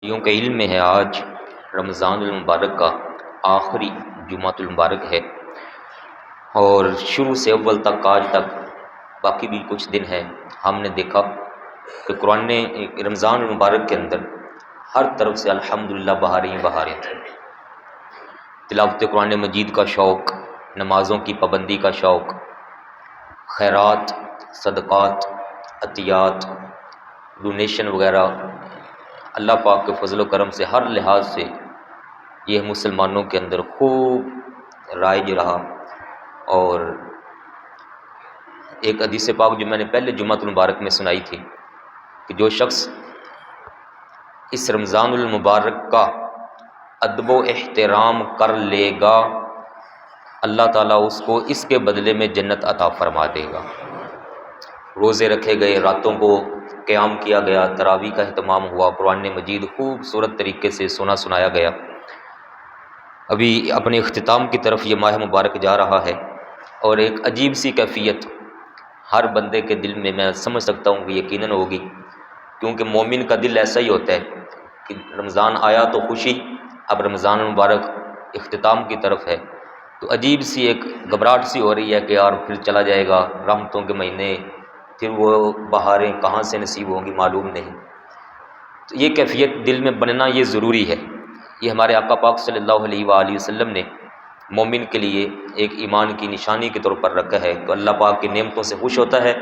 یوں کہ علم میں ہے آج رمضان المبارک کا آخری جمعۃ المبارک ہے، اور شروع سے اول تک آج تک باقی بھی کچھ دن ہے۔ ہم نے دیکھا کہ قرآن نے رمضان المبارک کے اندر ہر طرف سے الحمدللہ بہاریں ہی بہاریں تھیں۔ تلاوت قرآن مجید کا شوق، نمازوں کی پابندی کا شوق، خیرات، صدقات، عطیات، ڈونیشن وغیرہ، اللہ پاک کے فضل و کرم سے ہر لحاظ سے یہ مسلمانوں کے اندر خوب رائج رہا۔ اور ایک حدیث پاک جو میں نے پہلے جمعۃ المبارک میں سنائی تھی کہ جو شخص اس رمضان المبارک کا ادب و احترام کر لے گا، اللہ تعالیٰ اس کو اس کے بدلے میں جنت عطا فرما دے گا۔ روزے رکھے گئے، راتوں کو قیام کیا گیا، تراویح کا اہتمام ہوا، قرآن مجید خوبصورت طریقے سے سنایا گیا۔ ابھی اپنے اختتام کی طرف یہ ماہ مبارک جا رہا ہے، اور ایک عجیب سی کیفیت ہر بندے کے دل میں سمجھ سکتا ہوں کہ یقیناً ہوگی، کیونکہ مومن کا دل ایسا ہی ہوتا ہے کہ رمضان آیا تو خوشی، اب رمضان مبارک اختتام کی طرف ہے تو عجیب سی ایک گھبراہٹ سی ہو رہی ہے کہ یار پھر چلا جائے گا رحمتوں کے مہینے، پھر وہ بہاریں کہاں سے نصیب ہوں گی معلوم نہیں۔ تو یہ کیفیت دل میں بننا یہ ضروری ہے۔ یہ ہمارے آقا پاک صلی اللہ علیہ وآلہ وسلم نے مومن کے لیے ایک ایمان کی نشانی کے طور پر رکھا ہے، تو اللہ پاک کی نعمتوں سے خوش ہوتا ہے،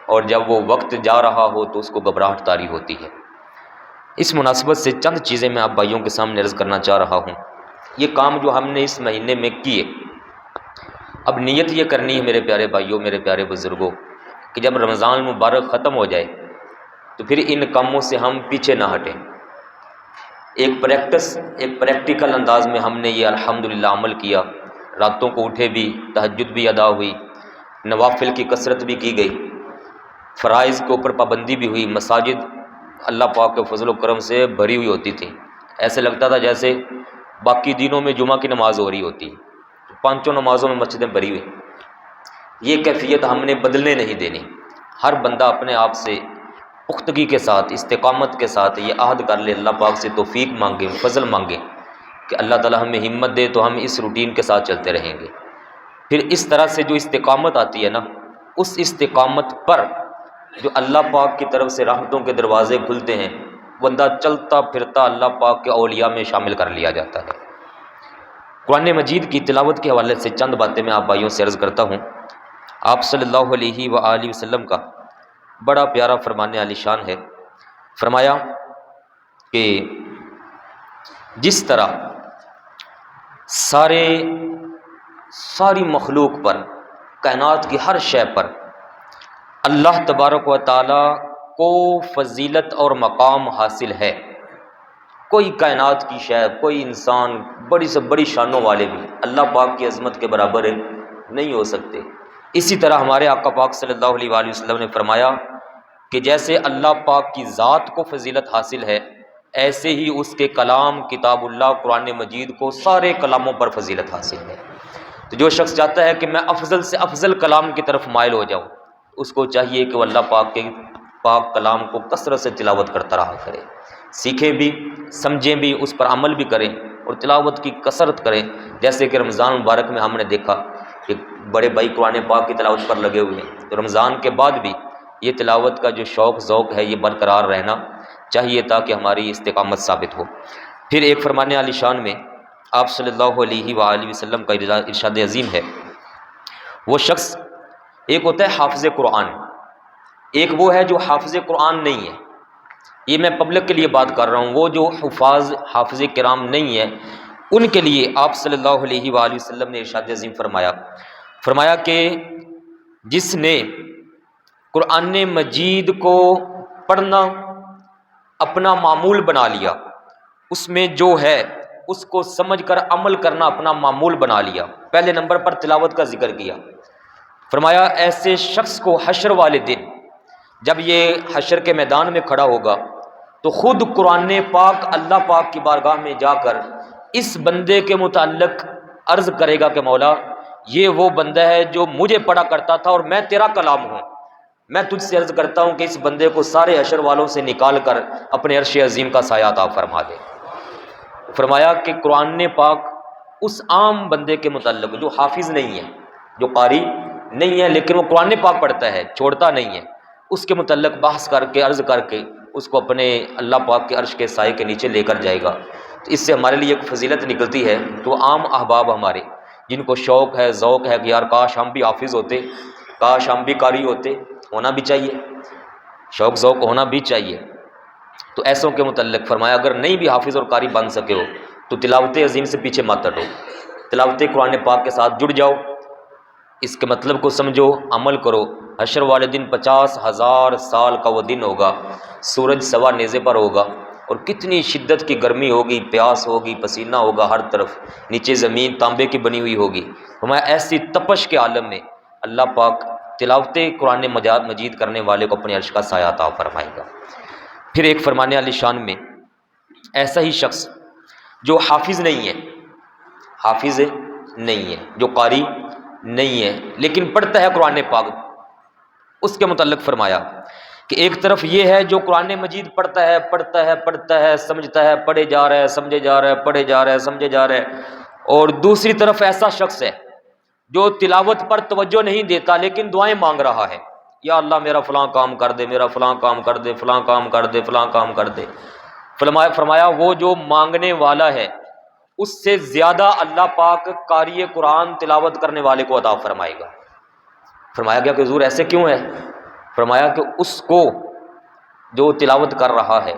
اور جب وہ وقت جا رہا ہو تو اس کو گھبراہٹ طاری ہوتی ہے۔ اس مناسبت سے چند چیزیں میں آپ بھائیوں کے سامنے عرض کرنا چاہ رہا ہوں۔ یہ کام جو ہم نے اس مہینے میں کیے، اب نیت یہ کرنی ہے میرے پیارے بھائیوں، میرے پیارے بزرگوں، کہ جب رمضان مبارک ختم ہو جائے تو پھر ان کاموں سے ہم پیچھے نہ ہٹیں۔ ایک پریکٹیکل انداز میں ہم نے یہ الحمدللہ عمل کیا، راتوں کو اٹھے بھی، تہجد بھی ادا ہوئی، نوافل کی کثرت بھی کی گئی، فرائض کے اوپر پابندی بھی ہوئی، مساجد اللہ پاک کے فضل و کرم سے بھری ہوئی ہوتی تھی، ایسے لگتا تھا جیسے باقی دنوں میں جمعہ کی نماز ہو رہی ہوتی، پانچوں نمازوں میں مسجدیں بھری ہوئی۔ یہ کیفیت ہم نے بدلنے نہیں دینی۔ ہر بندہ اپنے آپ سے پختگی کے ساتھ، استقامت کے ساتھ یہ عہد کر لے، اللہ پاک سے توفیق مانگے، فضل مانگے کہ اللہ تعالی ہمیں ہمت دے تو ہم اس روٹین کے ساتھ چلتے رہیں گے۔ پھر اس طرح سے جو استقامت آتی ہے نا، اس استقامت پر جو اللہ پاک کی طرف سے رحمتوں کے دروازے کھلتے ہیں، بندہ چلتا پھرتا اللہ پاک کے اولیاء میں شامل کر لیا جاتا ہے۔ قرآن مجید کی تلاوت کے حوالے سے چند باتیں میں آپ بھائیوں سے عرض کرتا ہوں۔ آپ صلی اللہ علیہ وآلہ وسلم کا بڑا پیارا فرمان عالی شان ہے۔ فرمایا کہ جس طرح ساری مخلوق پر، کائنات کی ہر شے پر اللہ تبارک و تعالی کو فضیلت اور مقام حاصل ہے، کوئی کائنات کی شے، کوئی انسان، بڑی سے بڑی شانوں والے بھی اللہ پاک کی عظمت کے برابر نہیں ہو سکتے۔ اسی طرح ہمارے آقا پاک صلی اللہ علیہ وآلہ وسلم نے فرمایا کہ جیسے اللہ پاک کی ذات کو فضیلت حاصل ہے، ایسے ہی اس کے کلام کتاب اللہ قرآن مجید کو سارے کلاموں پر فضیلت حاصل ہے۔ تو جو شخص چاہتا ہے کہ میں افضل سے افضل کلام کی طرف مائل ہو جاؤں، اس کو چاہیے کہ وہ اللہ پاک کے پاک کلام کو کثرت سے تلاوت کرتا رہا کرے، سیکھیں بھی، سمجھیں بھی، اس پر عمل بھی کریں، اور تلاوت کی کثرت کریں۔ جیسے کہ رمضان مبارک میں ہم نے دیکھا کہ بڑے بھائی قرآن پاک کی تلاوت پر لگے ہوئے ہیں، تو رمضان کے بعد بھی یہ تلاوت کا جو شوق ذوق ہے یہ برقرار رہنا چاہیے تاکہ ہماری استقامت ثابت ہو۔ پھر ایک فرمان عالی شان میں آپ صلی اللہ علیہ وآلہ وسلم کا ارشاد عظیم ہے، وہ شخص، ایک ہوتا ہے حافظ قرآن، ایک وہ ہے جو حافظ قرآن نہیں ہے۔ یہ میں پبلک کے لیے بات کر رہا ہوں، وہ جو حافظ کرام نہیں ہے، ان کے لیے آپ صلی اللہ علیہ وآلہ وسلم نے ارشاد عظیم فرمایا کہ جس نے قرآن مجید کو پڑھنا اپنا معمول بنا لیا، اس میں جو ہے اس کو سمجھ کر عمل کرنا اپنا معمول بنا لیا، پہلے نمبر پر تلاوت کا ذکر کیا، فرمایا ایسے شخص کو حشر والے دن جب یہ حشر کے میدان میں کھڑا ہوگا تو خود قرآن پاک اللہ پاک کی بارگاہ میں جا کر اس بندے کے متعلق عرض کرے گا کہ مولا، یہ وہ بندہ ہے جو مجھے پڑھا کرتا تھا اور میں تیرا کلام ہوں، میں تجھ سے عرض کرتا ہوں کہ اس بندے کو سارے حشر والوں سے نکال کر اپنے عرش عظیم کا سایہ عطا فرما دے۔ فرمایا کہ قرآن پاک اس عام بندے کے متعلق جو حافظ نہیں ہے، جو قاری نہیں ہے، لیکن وہ قرآن پاک پڑھتا ہے، چھوڑتا نہیں ہے، اس کے متعلق بحث کر کے، عرض کر کے اس کو اپنے اللہ پاک کے عرش کے سائے کے نیچے لے کر جائے گا۔ تو اس سے ہمارے لیے ایک فضیلت نکلتی ہے کہ وہ عام احباب ہمارے جن کو شوق ہے، ذوق ہے کہ یار کاش ہم بھی حافظ ہوتے، کاش ہم بھی قاری ہوتے، ہونا بھی چاہیے، شوق ذوق ہونا بھی چاہیے۔ تو ایسوں کے متعلق فرمایا اگر نہیں بھی حافظ اور قاری بن سکے ہو تو تلاوت عظیم سے پیچھے مت ہٹو، تلاوت قرآن پاک کے ساتھ جڑ جاؤ، اس کے مطلب کو سمجھو، عمل کرو۔ حشر والے دن 50,000 سال کا وہ دن ہوگا، سورج سوا نیزے پر ہوگا اور کتنی شدت کی گرمی ہوگی، پیاس ہوگی، پسینہ ہوگا ہر طرف، نیچے زمین تانبے کی بنی ہوئی ہوگی۔ فرمایا ایسی تپش کے عالم میں اللہ پاک تلاوت قرآن مجید کرنے والے کو اپنے عرش کا سایہ عطا فرمائے گا۔ پھر ایک فرمانے علی شان میں ایسا ہی شخص جو حافظ نہیں ہے، حافظ نہیں ہے، جو قاری نہیں ہے لیکن پڑھتا ہے قرآن پاک، اس کے متعلق فرمایا کہ ایک طرف یہ ہے جو قرآن مجید پڑھتا ہے، سمجھتا ہے، پڑھے جا رہا ہے، سمجھے جا رہا ہے، پڑھے جا رہا ہے، سمجھے جا رہا ہے، اور دوسری طرف ایسا شخص ہے جو تلاوت پر توجہ نہیں دیتا لیکن دعائیں مانگ رہا ہے، یا اللہ میرا فلاں کام کر دے، میرا فلاں کام کر دے، فلاں کام کر دے، فلاں کام کر دے۔ فرمایا وہ جو مانگنے والا ہے اس سے زیادہ اللہ پاک قاری قرآن تلاوت کرنے والے کو عطا فرمائے گا۔ فرمایا گیا کہ حضور ایسے کیوں ہے؟ فرمایا کہ اس کو جو تلاوت کر رہا ہے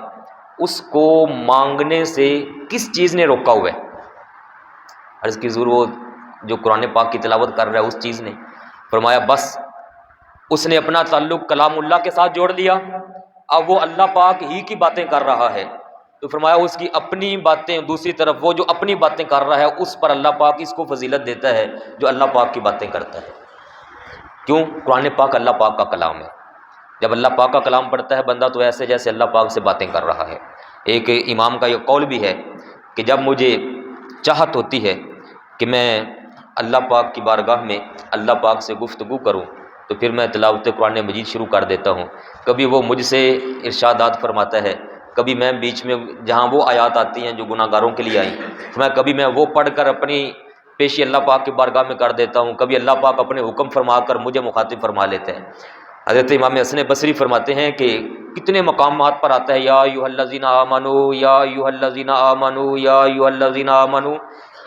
اس کو مانگنے سے کس چیز نے روکا ہوا ہے؟ عرض کی حضور وہ جو قرآن پاک کی تلاوت کر رہا ہے اس چیز نے۔ فرمایا بس اس نے اپنا تعلق کلام اللہ کے ساتھ جوڑ لیا، اب وہ اللہ پاک ہی کی باتیں کر رہا ہے، تو فرمایا اس کی اپنی باتیں، دوسری طرف وہ جو اپنی باتیں کر رہا ہے اس پر اللہ پاک اس کو فضیلت دیتا ہے جو اللہ پاک کی باتیں کرتا ہے۔ کیوں؟ قرآن پاک اللہ پاک کا کلام ہے، جب اللہ پاک کا کلام پڑھتا ہے بندہ تو ایسے جیسے اللہ پاک سے باتیں کر رہا ہے۔ ایک امام کا یہ قول بھی ہے کہ جب مجھے چاہت ہوتی ہے کہ میں اللہ پاک کی بارگاہ میں اللہ پاک سے گفتگو کروں تو پھر میں تلاوت قرآن مجید شروع کر دیتا ہوں، کبھی وہ مجھ سے ارشادات فرماتا ہے، کبھی میں بیچ میں جہاں وہ آیات آتی ہیں جو گناہ گاروں کے لیے آئیں کبھی میں وہ پڑھ کر اپنی پیشی اللہ پاک کی بارگاہ میں کر دیتا ہوں، کبھی اللہ پاک اپنے حکم فرما کر مجھے مخاطب فرما لیتے ہیں۔ حضرت امام حسن بصری فرماتے ہیں کہ کتنے مقامات پر آتا ہے یا ایھا الذین آمنو، یا ایھا الذین آمنو، یا ایھا الذین آمنو،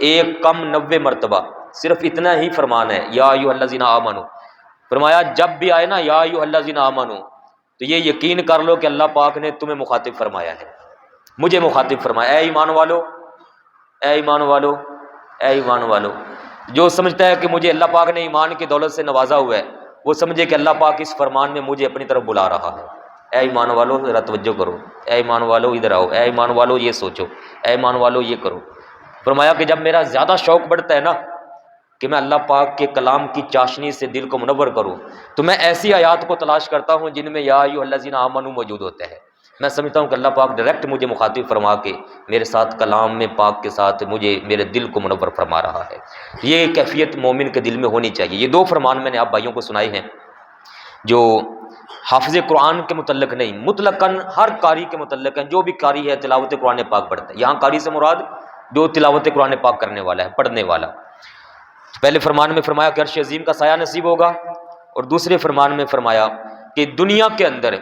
ایک کم 90 مرتبہ صرف اتنا ہی فرمان ہے یا ایھا الذین آمنو۔ فرمایا جب بھی آئے نا یا ایھا الذین آمنو تو یہ یقین کر لو کہ اللہ پاک نے تمہیں مخاطب فرمایا ہے، مجھے مخاطب فرمایا۔ اے ایمان والو، اے ایمان والو، اے ایمان والو، جو سمجھتا ہے کہ مجھے اللہ پاک نے ایمان کی دولت سے نوازا ہوا ہے وہ سمجھے کہ اللہ پاک اس فرمان میں مجھے اپنی طرف بلا رہا ہے۔ اے ایمان والو ذرا توجہ کرو، اے ایمان والو ادھر آؤ، اے ایمان والو یہ سوچو، اے ایمان والو یہ کرو۔ فرمایا کہ جب میرا زیادہ شوق بڑھتا ہے نا کہ میں اللہ پاک کے کلام کی چاشنی سے دل کو منور کروں تو میں ایسی آیات کو تلاش کرتا ہوں جن میں یا ایھا الذین آمنو موجود ہوتا ہے۔ میں سمجھتا ہوں کہ اللہ پاک ڈائریکٹ مجھے مخاطب فرما کے میرے ساتھ کلام میں پاک کے ساتھ مجھے میرے دل کو منور فرما رہا ہے۔ یہ کیفیت مومن کے دل میں ہونی چاہیے۔ یہ 2 فرمان میں نے آپ بھائیوں کو سنائے ہیں جو حافظ قرآن کے متعلق نہیں، مطلقاً ہر قاری کے متعلق ہیں، جو بھی قاری ہے تلاوت قرآن پاک پڑھتا ہے۔ یہاں قاری سے مراد جو تلاوت قرآن پاک کرنے والا ہے، پڑھنے والا۔ پہلے فرمان میں فرمایا کہ عرش عظیم کا سایہ نصیب ہوگا، اور دوسرے فرمان میں فرمایا کہ دنیا کے اندر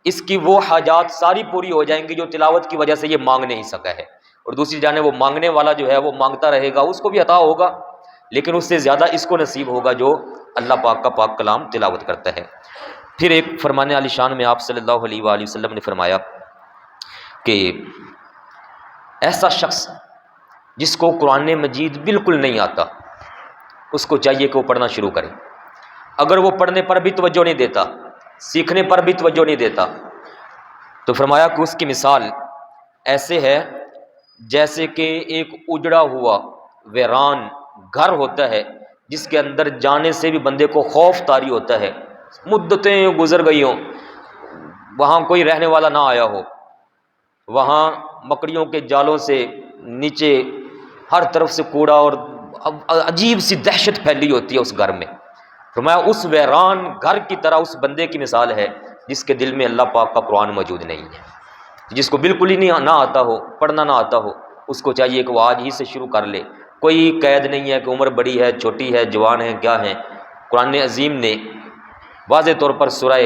اس کی وہ حاجات ساری پوری ہو جائیں گی جو تلاوت کی وجہ سے یہ مانگ نہیں سکا ہے، اور دوسری جانب وہ مانگنے والا جو ہے وہ مانگتا رہے گا، اس کو بھی عطا ہوگا لیکن اس سے زیادہ اس کو نصیب ہوگا جو اللہ پاک کا پاک کلام تلاوت کرتا ہے۔ پھر ایک فرمان علی شان میں آپ صلی اللہ علیہ وآلہ وسلم نے فرمایا کہ ایسا شخص جس کو قرآن مجید بالکل نہیں آتا اس کو چاہیے کہ وہ پڑھنا شروع کرے۔ اگر وہ پڑھنے پر بھی توجہ نہیں دیتا، سیکھنے پر بھی توجہ نہیں دیتا تو فرمایا کہ اس کی مثال ایسے ہے جیسے کہ ایک اجڑا ہوا ویران گھر ہوتا ہے جس کے اندر جانے سے بھی بندے کو خوف طاری ہوتا ہے، مدتیں گزر گئی ہوں، وہاں کوئی رہنے والا نہ آیا ہو، وہاں مکڑیوں کے جالوں سے نیچے ہر طرف سے کوڑا اور عجیب سی دہشت پھیلی ہوتی ہے اس گھر میں۔ فرمایا اس ویران گھر کی طرح اس بندے کی مثال ہے جس کے دل میں اللہ پاک کا قرآن موجود نہیں ہے، جس کو بالکل ہی نہیں نہ آتا ہو، پڑھنا نہ آتا ہو، اس کو چاہیے کہ وہ آج ہی سے شروع کر لے۔ کوئی قید نہیں ہے کہ عمر بڑی ہے، چھوٹی ہے، جوان ہے، کیا ہے۔ قرآن عظیم نے واضح طور پر سورہ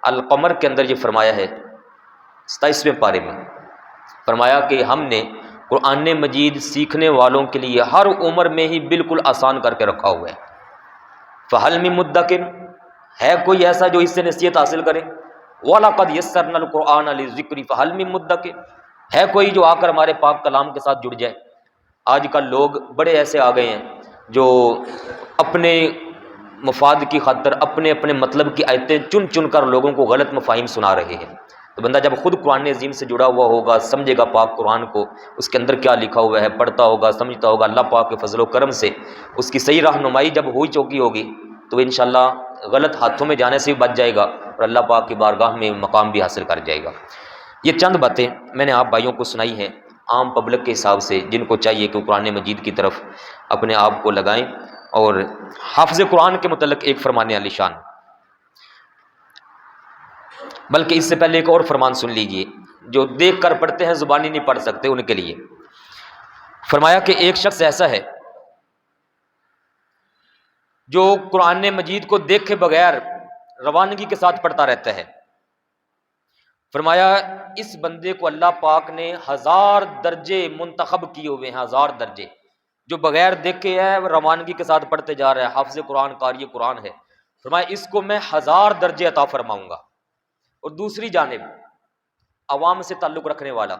القمر کے اندر یہ فرمایا ہے 27ویں پارے میں، فرمایا کہ ہم نے قرآن مجید سیکھنے والوں کے لیے ہر عمر میں ہی بالکل آسان کر کے رکھا ہوا ہے۔ فَهَلْ مِن مُدَّكِرٍ، ہے کوئی ایسا جو اس سے نصیحت حاصل کرے؟ وَلَقَدْ يَسَّرْنَا الْقُرْآنَ لِلذِّكْرِ فَهَلْ مِن مُدَّكِرٍ، ہے کوئی جو آ کر ہمارے پاک کلام کے ساتھ جڑ جائے۔ آج کل لوگ بڑے ایسے آ گئے ہیں جو اپنے مفاد کی خاطر اپنے اپنے مطلب کی آیتیں چن چن کر لوگوں کو غلط مفاہیم سنا رہے ہیں۔ تو بندہ جب خود قرآن عظیم سے جڑا ہوا ہوگا، سمجھے گا پاک قرآن کو، اس کے اندر کیا لکھا ہوا ہے، پڑھتا ہوگا، سمجھتا ہوگا، اللہ پاک کے فضل و کرم سے اس کی صحیح رہنمائی جب ہوئی چوکی ہوگی تو انشاءاللہ غلط ہاتھوں میں جانے سے بھی بچ جائے گا اور اللہ پاک کی بارگاہ میں مقام بھی حاصل کر جائے گا۔ یہ چند باتیں میں نے آپ بھائیوں کو سنائی ہیں عام پبلک کے حساب سے، جن کو چاہیے کہ قرآن مجید کی طرف اپنے آپ کو لگائیں۔ اور حافظ قرآن کے متعلق ایک فرمان عالی شان، بلکہ اس سے پہلے ایک اور فرمان سن لیجئے، جو دیکھ کر پڑھتے ہیں زبانی نہیں پڑھ سکتے ان کے لیے۔ فرمایا کہ ایک شخص ایسا ہے جو قرآن مجید کو دیکھے بغیر روانگی کے ساتھ پڑھتا رہتا ہے۔ فرمایا اس بندے کو اللہ پاک نے 1000 درجے منتخب کیے ہوئے ہیں، 1000 درجے، جو بغیر دیکھے ہے روانگی کے ساتھ پڑھتے جا رہا ہے، حافظ قرآن، قاری قرآن ہے۔ فرمایا اس کو میں 1000 درجے عطا فرماؤں گا۔ اور دوسری جانب عوام سے تعلق رکھنے والا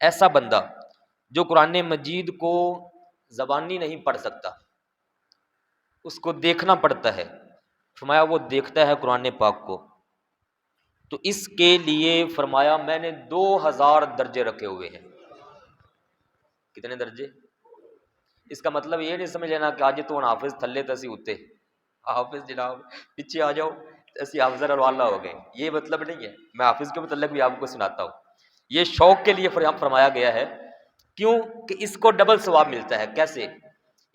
ایسا بندہ جو قرآن مجید کو زبانی نہیں پڑھ سکتا، اس کو دیکھنا پڑتا ہے، فرمایا وہ دیکھتا ہے قرآن پاک کو، تو اس کے لیے فرمایا میں نے 2000 درجے رکھے ہوئے ہیں۔ کتنے درجے؟ اس کا مطلب یہ نہیں سمجھ لینا کہ آج تو حافظ تھلے تسی ہوتے، حافظ جناب پیچھے آ جاؤ ایسی حافظ والا ہو گئے، یہ مطلب نہیں ہے۔ میں حافظ کے متعلق بھی آپ کو سناتا ہوں، یہ شوق کے لیے فرمایا گیا ہے۔ کیوں کہ اس کو ڈبل ثواب ملتا ہے۔ کیسے؟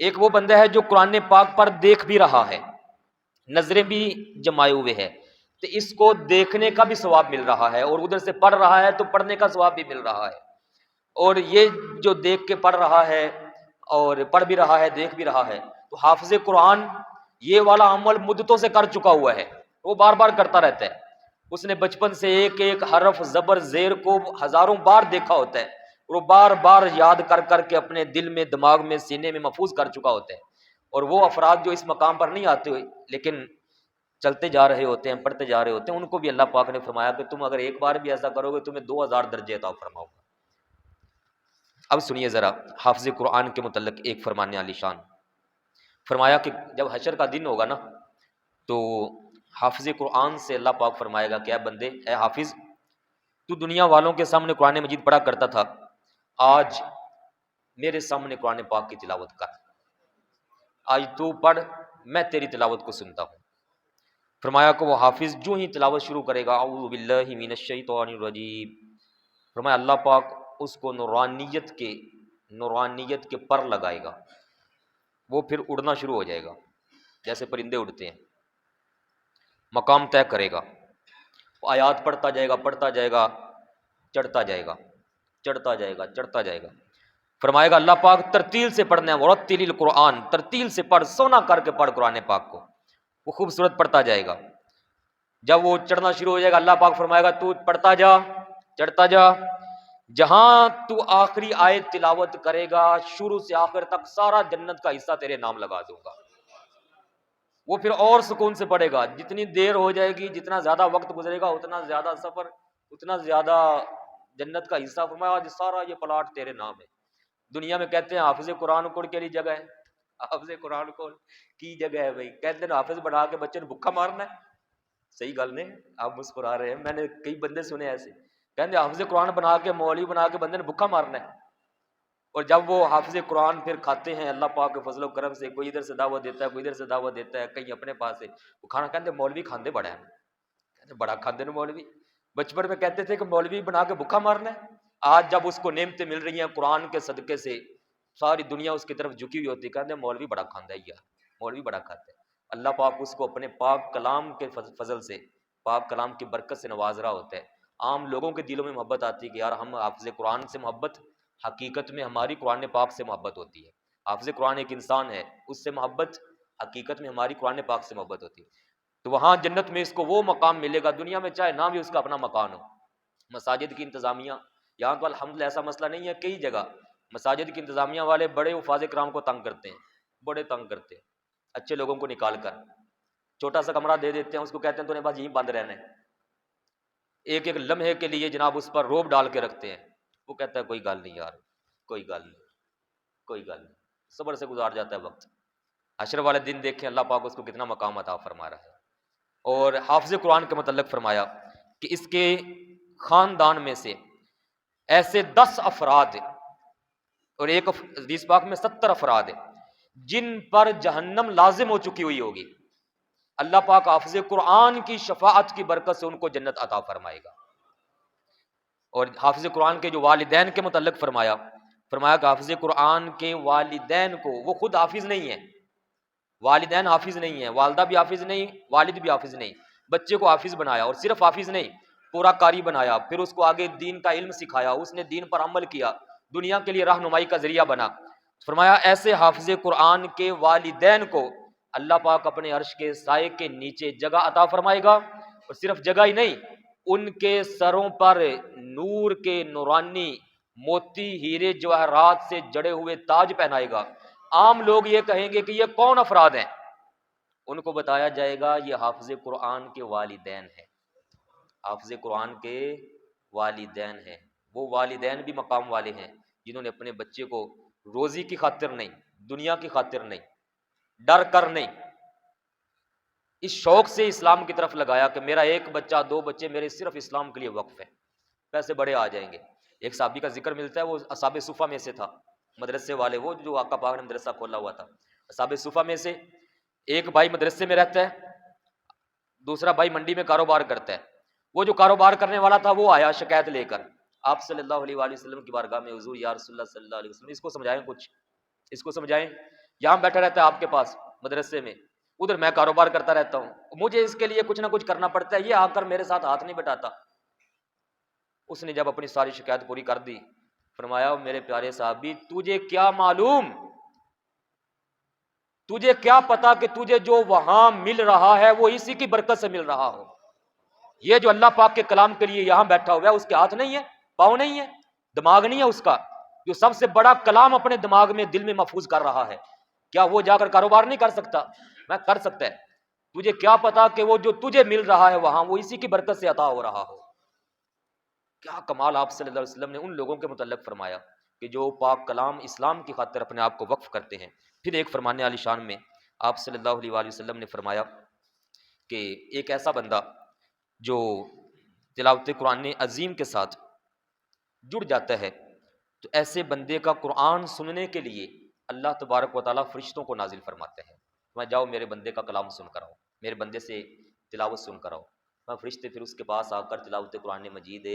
ایک وہ بندہ ہے جو قرآن پاک پر دیکھ بھی رہا ہے، نظریں بھی جمائے ہوئے ہے، تو اس کو دیکھنے کا بھی ثواب مل رہا ہے، اور ادھر سے پڑھ رہا ہے تو پڑھنے کا ثواب بھی مل رہا ہے۔ اور یہ جو دیکھ کے پڑھ رہا ہے اور پڑھ بھی رہا ہے، دیکھ بھی رہا ہے، تو حافظ قرآن یہ والا عمل مدتوں سے کر چکا ہوا ہے، وہ بار بار کرتا رہتا ہے۔ اس نے بچپن سے ایک ایک حرف زبر زیر کو ہزاروں بار دیکھا ہوتا ہے، اور وہ بار بار یاد کر کر کے اپنے دل میں، دماغ میں، سینے میں محفوظ کر چکا ہوتا ہے۔ اور وہ افراد جو اس مقام پر نہیں آتے ہوئے لیکن چلتے جا رہے ہوتے ہیں، پڑھتے جا رہے ہوتے ہیں، ان کو بھی اللہ پاک نے فرمایا کہ تم اگر ایک بار بھی ایسا کرو گے تمہیں 2000 درجے عطا فرماؤں گا۔ اب سنیے ذرا حافظ قرآن کے متعلق ایک فرمان عالی شان۔ فرمایا کہ جب حشر کا دن ہوگا نا تو حافظ قرآن سے اللہ پاک فرمائے گا کہ اے بندے، اے حافظ، تو دنیا والوں کے سامنے قرآن مجید پڑھا کرتا تھا، آج میرے سامنے قرآن پاک کی تلاوت کر، آج تو پڑھ، میں تیری تلاوت کو سنتا ہوں۔ فرمایا کہ وہ حافظ جو ہی تلاوت شروع کرے گا، اعوذ باللہ من الشیطان الرجیم، فرمایا اللہ پاک اس کو نورانیت کے پر لگائے گا، وہ پھر اڑنا شروع ہو جائے گا جیسے پرندے اڑتے ہیں، مقام طے کرے گا، آیات پڑھتا جائے گا، پڑھتا جائے گا، چڑھتا جائے گا، چڑھتا جائے گا، چڑھتا جائے گا۔ فرمائے گا اللہ پاک ترتیل سے پڑھنا ہے، ورتل القرآن، ترتیل سے پڑھ، سونا کر کے پڑھ قرآن پاک کو، وہ خوبصورت پڑھتا جائے گا۔ جب وہ چڑھنا شروع ہو جائے گا اللہ پاک فرمائے گا تو پڑھتا جا، چڑھتا جا، جہاں تو آخری آیت تلاوت کرے گا شروع سے آخر تک سارا جنت کا حصہ تیرے نام لگا دوں گا۔ وہ پھر اور سکون سے پڑھے گا، جتنی دیر ہو جائے گی، جتنا زیادہ وقت گزرے گا، اتنا زیادہ سفر، اتنا زیادہ جنت کا حصہ۔ فرمایا آج سارا یہ پلاٹ تیرے نام ہے۔ دنیا میں کہتے ہیں حافظ قرآن کوڑ کے لیے جگہ ہے، حافظ قرآن کوڑ کی جگہ ہے بھائی، کہتے ہیں حافظ بنا کے بچے نے بھکا مارنا ہے۔ صحیح گل نہیں، آپ مسکرا رہے ہیں، میں نے کئی بندے سنے ایسے، کہتے ہیں حافظ قرآن بنا کے، مولوی بنا کے بندے نے بھکا مارنا ہے۔ اور جب وہ حافظ قرآن پھر کھاتے ہیں اللہ پاک کے فضل و کرم سے، کوئی ادھر سے دعوت دیتا ہے، کوئی ادھر سے دعوت دیتا ہے، کہیں اپنے پاس سے وہ کھانا کہتے ہیں مولوی کھاندے بڑا ہے، کہتے بڑا کھاندے نے مولوی۔ بچپن میں کہتے تھے کہ مولوی بنا کے بھکا مارنا ہے، آج جب اس کو نعمتیں مل رہی ہیں قرآن کے صدقے سے، ساری دنیا اس کی طرف جھکی ہوئی ہوتی ہے، کہتے ہیں مولوی بڑا کھاندا ہے یار، مولوی بڑا کھاتا ہے۔ اللہ پاک اس کو اپنے پاک کلام کے فضل سے، پاک کلام کی برکت سے نواز رہا ہوتا ہے۔ عام لوگوں کے دلوں میں محبت آتی ہے کہ یار ہم حافظ قرآن سے محبت، حقیقت میں ہماری قرآن پاک سے محبت ہوتی ہے۔ حافظ قرآن ایک انسان ہے، اس سے محبت، حقیقت میں ہماری قرآن پاک سے محبت ہوتی ہے۔ تو وہاں جنت میں اس کو وہ مقام ملے گا، دنیا میں چاہے نہ بھی اس کا اپنا مکان ہو۔ مساجد کی انتظامیہ، یہاں تو الحمدللہ ایسا مسئلہ نہیں ہے، کئی جگہ مساجد کی انتظامیہ والے بڑے حفاظ کرام کو تنگ کرتے ہیں، بڑے تنگ کرتے ہیں، اچھے لوگوں کو نکال کر چھوٹا سا کمرہ دے دیتے ہیں، اس کو کہتے ہیں تو نے بس یہیں بند رہنا ہے، ایک ایک لمحے کے لیے جناب اس پر روب ڈال کے رکھتے ہیں۔ وہ کہتا ہے کوئی گل نہیں یار، کوئی گل نہیں، کوئی گل نہیں، صبر سے گزار جاتا ہے وقت۔ حشر والے دن دیکھیں اللہ پاک اس کو کتنا مقام عطا فرما رہا ہے۔ اور حافظ قرآن کے متعلق فرمایا کہ اس کے خاندان میں سے ایسے 10 افراد اور ایک حدیث پاک میں 70 افراد جن پر جہنم لازم ہو چکی ہوئی ہوگی، اللہ پاک حافظ قرآن کی شفاعت کی برکت سے ان کو جنت عطا فرمائے گا۔ اور حافظ قرآن کے جو والدین کے متعلق فرمایا کہ حافظ قرآن کے والدین کو، وہ خود حافظ نہیں ہے، والدین حافظ نہیں ہیں، والدہ بھی حافظ نہیں، والد بھی حافظ نہیں، بچے کو حافظ بنایا، اور صرف حافظ نہیں، پورا قاری بنایا، پھر اس کو آگے دین کا علم سکھایا، اس نے دین پر عمل کیا، دنیا کے لیے رہنمائی کا ذریعہ بنا۔ فرمایا ایسے حافظ قرآن کے والدین کو اللہ پاک اپنے عرش کے سائے کے نیچے جگہ عطا فرمائے گا، اور صرف جگہ ہی نہیں، ان کے سروں پر نور کے نورانی موتی ہیرے جواہرات سے جڑے ہوئے تاج پہنائے گا۔ عام لوگ یہ کہیں گے کہ یہ کون افراد ہیں؟ ان کو بتایا جائے گا یہ حافظ قرآن کے والدین ہیں، حافظ قرآن کے والدین ہیں۔ وہ والدین بھی مقام والے ہیں جنہوں نے اپنے بچے کو روزی کی خاطر نہیں، دنیا کی خاطر نہیں، ڈر کر نہیں، اس شوق سے اسلام کی طرف لگایا کہ میرا ایک بچہ، 2 بچے میرے صرف اسلام کے لیے وقف ہے، پیسے بڑے آ جائیں گے۔ ایک صحابی کا ذکر ملتا ہے، وہ اصحاب صفہ میں سے تھا، مدرسے والے، وہ جو آقا پاک نے مدرسہ کھولا ہوا تھا، اصحاب صفہ میں سے ایک بھائی مدرسے میں رہتا ہے، دوسرا بھائی منڈی میں کاروبار کرتا ہے۔ وہ جو کاروبار کرنے والا تھا وہ آیا شکایت لے کر آپ صلی اللہ علیہ وآلہ وسلم کی بارگاہ میں، حضور یا رسول اللہ صلی اللہ علیہ وسلم، اس کو سمجھائیں، کچھ اس کو سمجھائیں، یہاں بیٹھا رہتا ہے آپ کے پاس مدرسے میں، ادھر میں کاروبار کرتا رہتا ہوں، مجھے اس کے لیے کچھ نہ کچھ کرنا پڑتا ہے، یہ آ کر میرے ساتھ ہاتھ نہیں بٹاتا۔ اس نے جب اپنی ساری شکایت پوری کر دی، فرمایا میرے پیارے صحابی، تجھے کیا معلوم، تجھے کیا پتا کہ تجھے جو وہاں مل رہا ہے وہ اسی کی برکت سے مل رہا ہو؟ یہ جو اللہ پاک کے کلام کے لیے یہاں بیٹھا ہوا ہے، اس کے ہاتھ نہیں ہے، پاؤں نہیں ہے، دماغ نہیں ہے اس کا، جو سب سے بڑا کلام اپنے دماغ میں، دل میں محفوظ کر رہا ہے، کیا وہ جا کر کاروبار نہیں کر سکتا؟ میں کر سکتا ہے۔ تجھے کیا پتا کہ وہ جو تجھے مل رہا ہے وہاں، وہ اسی کی برکت سے عطا ہو رہا ہو؟ کیا کمال آپ صلی اللہ علیہ وسلم نے ان لوگوں کے متعلق فرمایا کہ جو پاک کلام اسلام کی خاطر اپنے آپ کو وقف کرتے ہیں۔ پھر ایک فرمانے علی شان میں آپ صلی اللہ علیہ وآلہ وسلم نے فرمایا کہ ایک ایسا بندہ جو تلاوت قرآن عظیم کے ساتھ جڑ جاتا ہے، تو ایسے بندے کا قرآن سننے کے لیے اللہ تبارک و تعالیٰ فرشتوں کو نازل فرماتے ہیں، میں جاؤ میرے بندے کا کلام سن کر آؤ، میرے بندے سے تلاوت سن کر آؤ۔ میں فرشتے پھر اس کے پاس آ کر تلاوت قرآن مجید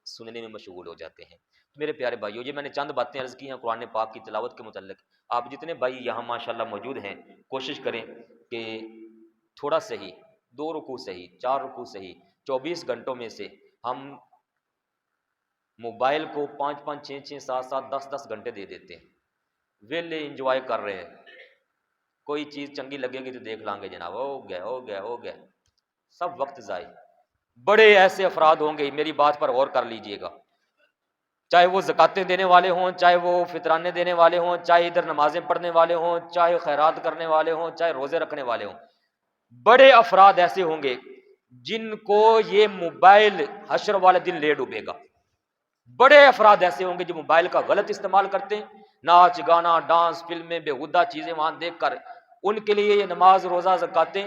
سننے میں مشغول ہو جاتے ہیں۔ تو میرے پیارے بھائیو، یہ میں نے چند باتیں عرض کی ہیں قرآن پاک کی تلاوت کے متعلق۔ آپ جتنے بھائی یہاں ماشاءاللہ موجود ہیں، کوشش کریں کہ تھوڑا صحیح 2 رکوع صحیح، 4 رکوع صحیح، 24 گھنٹوں میں سے ہم موبائل کو 5-5 6-6 7-7 10-10 گھنٹے دے دیتے ہیں، ویلے انجوائے کر رہے ہیں، کوئی چیز چنگی لگے گی تو دیکھ لیں گے جناب، ہو گیا، سب وقت ضائع۔ بڑے ایسے افراد ہوں گے، میری بات پر غور کر لیجئے گا، چاہے وہ زکاتیں دینے والے ہوں، چاہے وہ فطرانے دینے والے ہوں، چاہے ادھر نمازیں پڑھنے والے ہوں، چاہے خیرات کرنے والے ہوں، چاہے روزے رکھنے والے ہوں، بڑے افراد ایسے ہوں گے جن کو یہ موبائل حشر والے دن لے ڈوبے گا۔ بڑے افراد ایسے ہوں گے جو موبائل کا غلط استعمال کرتے ہیں، ناچ گانا ڈانس فلمیں بےہودہ چیزیں وہاں دیکھ کر، ان کے لیے یہ نماز روزہ زکاتیں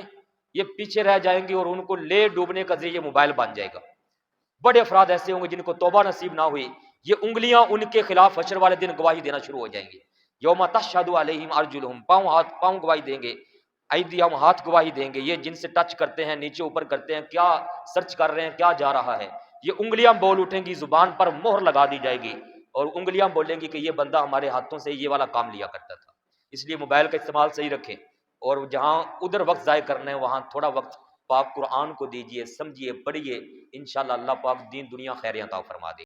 یہ پیچھے رہ جائیں گی اور ان کو لے ڈوبنے کا ذریعہ موبائل بن جائے گا۔ بڑے افراد ایسے ہوں گے جن کو توبہ نصیب نہ ہوئی، یہ انگلیاں ان کے خلاف حشر والے دن گواہی دینا شروع ہو جائیں گے۔ یوم تشہد علیہم ارجلہم، پاؤں گواہی دیں گے، ایدیہم ہاتھ گواہی دیں گے، یہ جن سے ٹچ کرتے ہیں، نیچے اوپر کرتے ہیں، کیا سرچ کر رہے ہیں، کیا جا رہا ہے، یہ انگلیاں بول اٹھیں گی، زبان پر مہر لگا دی جائے گی اور انگلیاں بولیں گی کہ یہ بندہ ہمارے ہاتھوں سے یہ والا کام لیا کرتا تھا۔ اس لیے موبائل کا استعمال صحیح رکھیں اور جہاں ادھر وقت ضائع کرنا ہے وہاں تھوڑا وقت پاک قرآن کو دیجئے، سمجھیے، پڑھیے، انشاءاللہ اللہ پاک دین دنیا خیر عطا فرما دے۔